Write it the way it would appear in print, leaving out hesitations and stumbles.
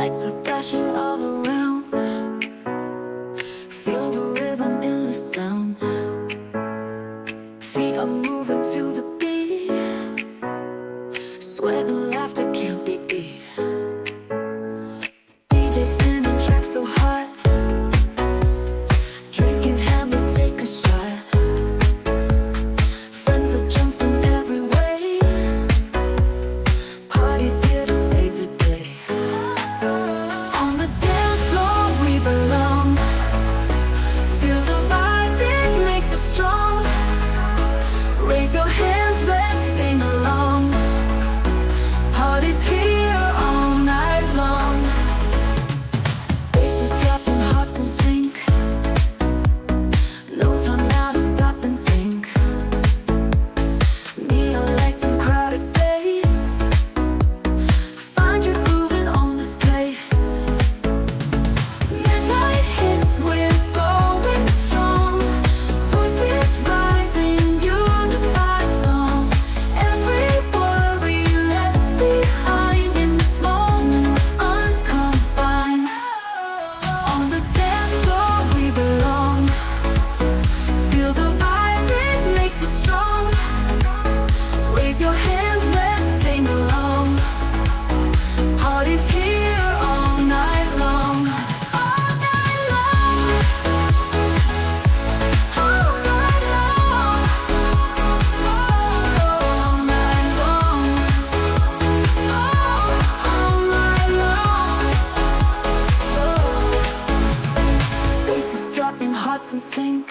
Lights are flashing all around. Feel the rhythm in the sound. Feet are moving to the beat. Sweat and laughter can't be beat. DJ spinning tracks so hot. Drinking Hamlet, take a shot. Friends are jumping every way. Party's here to save the day. On the dance floor we belong. Feel the vibe, it makes us strong. Raise your hands, let's sing along. Party's here all night long. Faces dropping, hearts in sync. No time now to stop and think. Neon lights and crowded space. Find your groove and own this place. Midnight hits, we're going strong. Voices rising, unified song. Every worry left behind in this moment, unconfined. On the dance floor we belong. Feel the vibe, it makes us strong. Raise your hands, let's sing along. Party's here all night long. All night long. All night long. All night long. All night long. Faces dropping, hearts in sync.